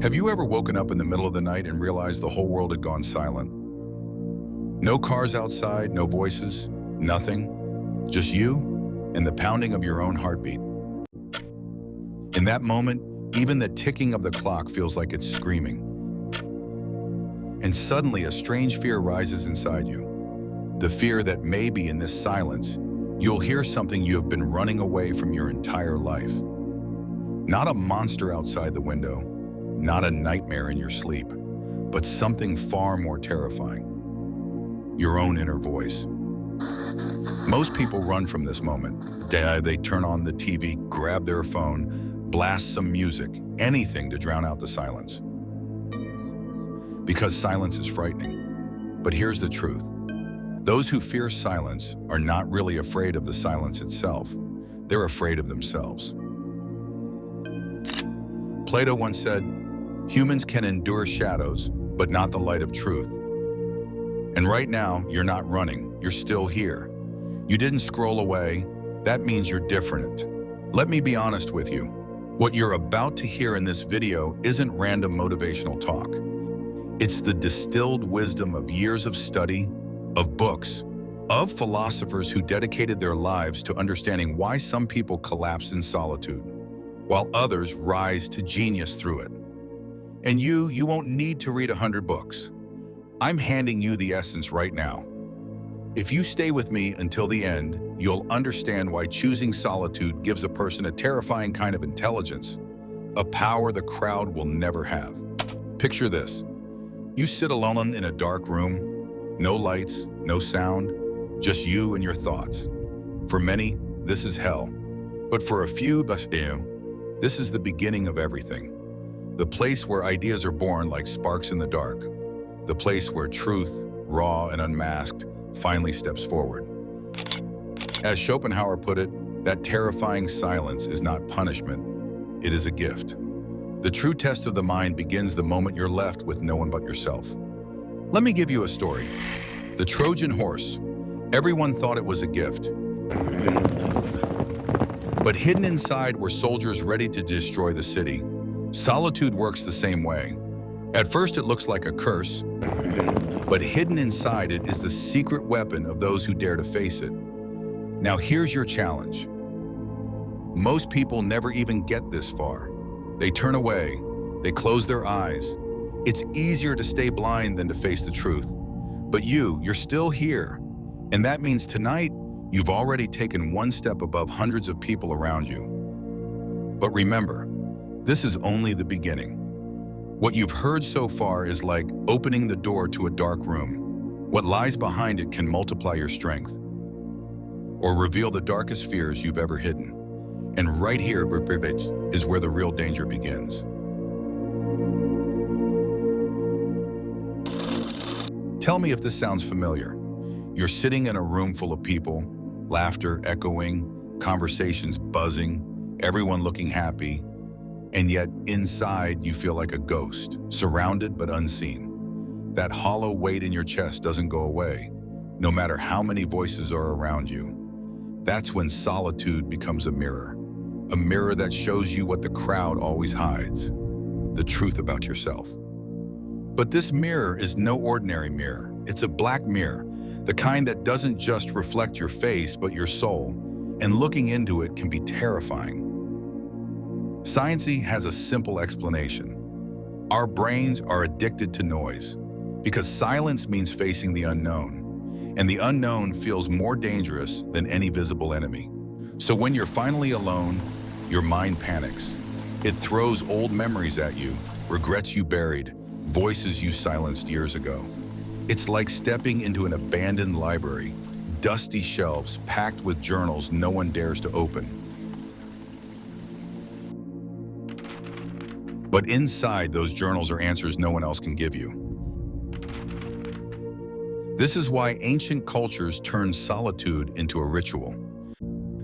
Have you ever woken up in the middle of the night and realized the whole world had gone silent? No cars outside, no voices, nothing, just you and the pounding of your own heartbeat. In that moment, even the ticking of the clock feels like it's screaming. And suddenly a strange fear rises inside you. The fear that maybe in this silence, you'll hear something you have been running away from your entire life. Not a monster outside the window, not a nightmare in your sleep, but something far more terrifying. Your own inner voice. Most people run from this moment. They turn on the TV, grab their phone, blast some music, anything to drown out the silence. Because silence is frightening. But here's the truth. Those who fear silence are not really afraid of the silence itself. They're afraid of themselves. Plato once said, "Humans can endure shadows, but not the light of truth." And right now, you're not running, you're still here. You didn't scroll away, that means you're different. Let me be honest with you. What you're about to hear in this video isn't random motivational talk. It's the distilled wisdom of years of study, of books, of philosophers who dedicated their lives to understanding why some people collapse in solitude, while others rise to genius through it. And you won't need to read 100 books. I'm handing you the essence right now. If you stay with me until the end, you'll understand why choosing solitude gives a person a terrifying kind of intelligence, a power the crowd will never have. Picture this. You sit alone in a dark room, no lights, no sound, just you and your thoughts. For many, this is hell. But for a few, this is the beginning of everything. The place where ideas are born like sparks in the dark. The place where truth, raw and unmasked, finally steps forward. As Schopenhauer put it, that terrifying silence is not punishment, it is a gift. The true test of the mind begins the moment you're left with no one but yourself. Let me give you a story. The Trojan horse. Everyone thought it was a gift. But hidden inside were soldiers ready to destroy the city. Solitude works the same way. At first it looks like a curse, but hidden inside it is the secret weapon of those who dare to face it. Now here's your challenge. Most people never even get this far. They turn away, they close their eyes. It's easier to stay blind than to face the truth. But you're still here. And that means tonight, you've already taken one step above hundreds of people around you. But remember, this is only the beginning. What you've heard so far is like opening the door to a dark room. What lies behind it can multiply your strength or reveal the darkest fears you've ever hidden. And right here is where the real danger begins. Tell me if this sounds familiar. You're sitting in a room full of people, laughter echoing, conversations buzzing, everyone looking happy, and yet inside you feel like a ghost, surrounded but unseen. That hollow weight in your chest doesn't go away, no matter how many voices are around you. That's when solitude becomes a mirror that shows you what the crowd always hides, the truth about yourself. But this mirror is no ordinary mirror. It's a black mirror, the kind that doesn't just reflect your face, but your soul, and looking into it can be terrifying. Science has a simple explanation. Our brains are addicted to noise because silence means facing the unknown, and the unknown feels more dangerous than any visible enemy. So when you're finally alone, your mind panics. It throws old memories at you, regrets you buried, voices you silenced years ago. It's like stepping into an abandoned library, dusty shelves packed with journals no one dares to open. But inside those journals are answers no one else can give you. This is why ancient cultures turned solitude into a ritual.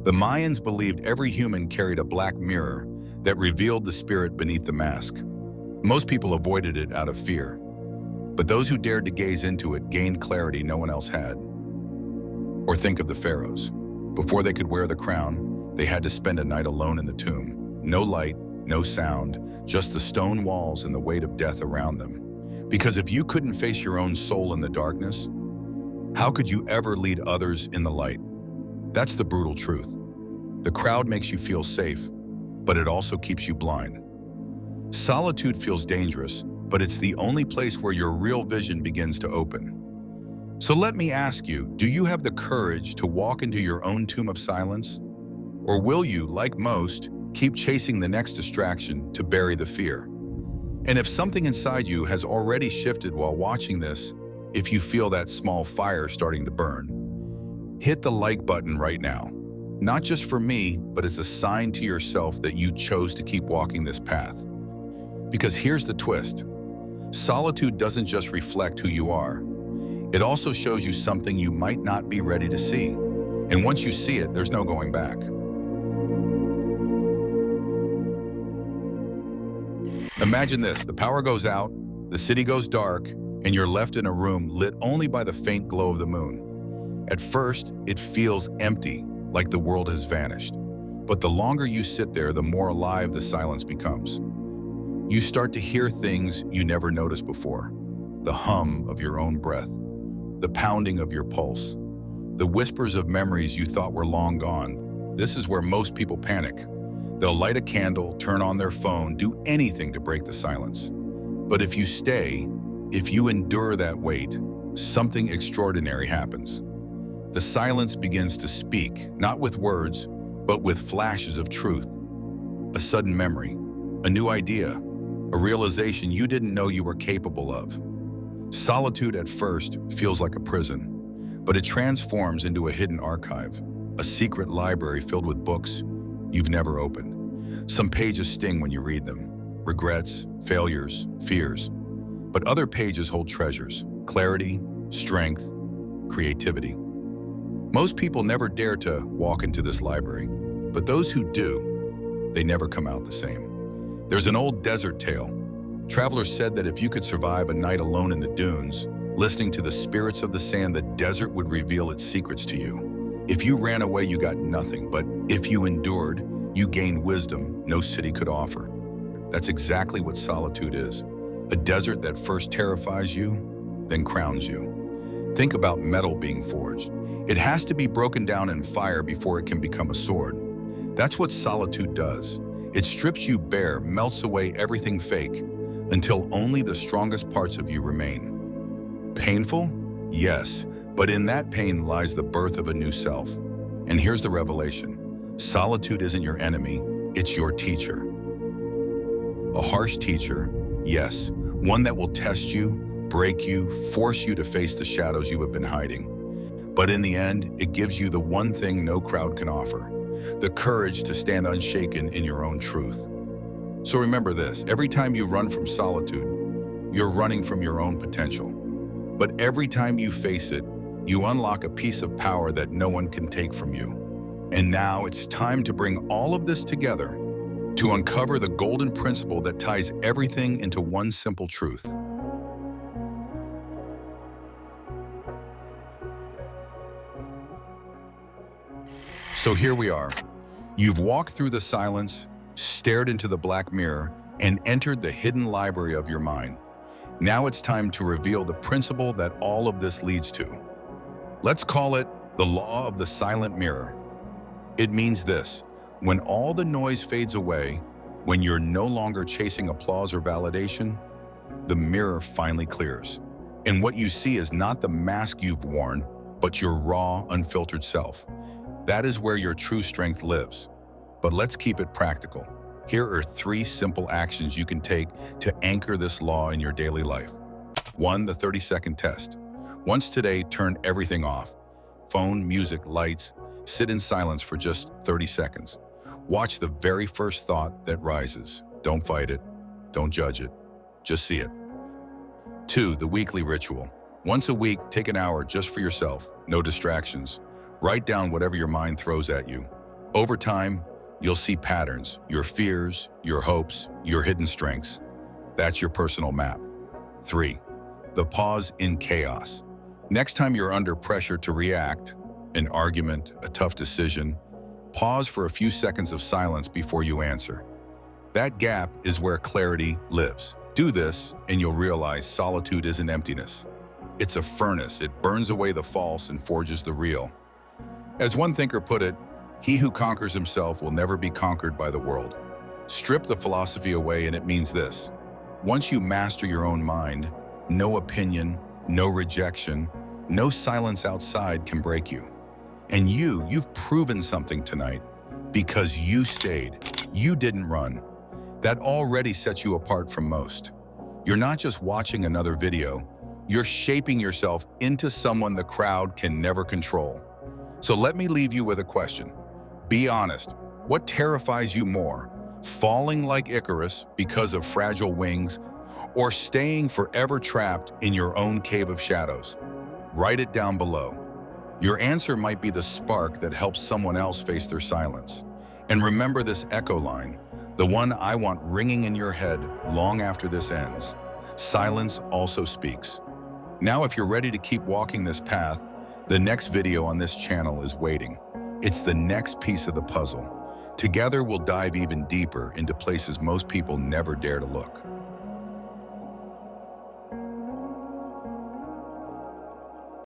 The Mayans believed every human carried a black mirror that revealed the spirit beneath the mask. Most people avoided it out of fear, but those who dared to gaze into it gained clarity no one else had. Or think of the pharaohs. Before they could wear the crown, they had to spend a night alone in the tomb. No light, no sound, just the stone walls and the weight of death around them. Because if you couldn't face your own soul in the darkness, how could you ever lead others in the light? That's the brutal truth. The crowd makes you feel safe, but it also keeps you blind. Solitude feels dangerous, but it's the only place where your real vision begins to open. So let me ask you, do you have the courage to walk into your own tomb of silence? Or will you, like most, keep chasing the next distraction to bury the fear? And if something inside you has already shifted while watching this, if you feel that small fire starting to burn, hit the like button right now. Not just for me, but as a sign to yourself that you chose to keep walking this path. Because here's the twist. Solitude doesn't just reflect who you are. It also shows you something you might not be ready to see. And once you see it, there's no going back. Imagine this, the power goes out, the city goes dark, and you're left in a room lit only by the faint glow of the moon. At first, it feels empty, like the world has vanished. But the longer you sit there, the more alive the silence becomes. You start to hear things you never noticed before. The hum of your own breath, the pounding of your pulse, the whispers of memories you thought were long gone. This is where most people panic. They'll light a candle, turn on their phone, do anything to break the silence. But if you stay, if you endure that weight, something extraordinary happens. The silence begins to speak, not with words, but with flashes of truth. A sudden memory, a new idea, a realization you didn't know you were capable of. Solitude at first feels like a prison, but it transforms into a hidden archive, a secret library filled with books you've never opened. Some pages sting when you read them, regrets, failures, fears. But other pages hold treasures, clarity, strength, creativity. Most people never dare to walk into this library, but those who do, they never come out the same. There's an old desert tale. Travelers said that if you could survive a night alone in the dunes, listening to the spirits of the sand, the desert would reveal its secrets to you. If you ran away, you got nothing, but if you endured, you gained wisdom no city could offer. That's exactly what solitude is. A desert that first terrifies you, then crowns you. Think about metal being forged. It has to be broken down in fire before it can become a sword. That's what solitude does. It strips you bare, melts away everything fake, until only the strongest parts of you remain. Painful? Yes, but in that pain lies the birth of a new self. And here's the revelation. Solitude isn't your enemy, it's your teacher. A harsh teacher, yes, one that will test you, break you, force you to face the shadows you have been hiding. But in the end, it gives you the one thing no crowd can offer, the courage to stand unshaken in your own truth. So remember this, every time you run from solitude, you're running from your own potential. But every time you face it, you unlock a piece of power that no one can take from you. And now it's time to bring all of this together to uncover the golden principle that ties everything into one simple truth. So here we are. You've walked through the silence, stared into the black mirror, and entered the hidden library of your mind. Now it's time to reveal the principle that all of this leads to. Let's call it the law of the silent mirror. It means this: when all the noise fades away, when you're no longer chasing applause or validation, the mirror finally clears. And what you see is not the mask you've worn, but your raw, unfiltered self. That is where your true strength lives. But let's keep it practical. Here are 3 simple actions you can take to anchor this law in your daily life. 1. The 30-second test. Once today, turn everything off. Phone, music, lights. Sit in silence for just 30 seconds. Watch the very first thought that rises. Don't fight it. Don't judge it. Just see it. 2. The weekly ritual. Once a week, take an hour just for yourself. No distractions. Write down whatever your mind throws at you. Over time, you'll see patterns, your fears, your hopes, your hidden strengths. That's your personal map. 3. The pause in chaos. Next time you're under pressure to react, an argument, a tough decision, pause for a few seconds of silence before you answer. That gap is where clarity lives. Do this, and you'll realize solitude isn't emptiness. It's a furnace. It burns away the false and forges the real. As one thinker put it, he who conquers himself will never be conquered by the world. Strip the philosophy away and it means this. Once you master your own mind, no opinion, no rejection, no silence outside can break you. And you've proven something tonight because you stayed. You didn't run. That already sets you apart from most. You're not just watching another video, you're shaping yourself into someone the crowd can never control. So let me leave you with a question. Be honest, what terrifies you more? Falling like Icarus because of fragile wings, or staying forever trapped in your own cave of shadows? Write it down below. Your answer might be the spark that helps someone else face their silence. And remember this echo line, the one I want ringing in your head long after this ends. Silence also speaks. Now, if you're ready to keep walking this path, the next video on this channel is waiting. It's the next piece of the puzzle. Together, we'll dive even deeper into places most people never dare to look.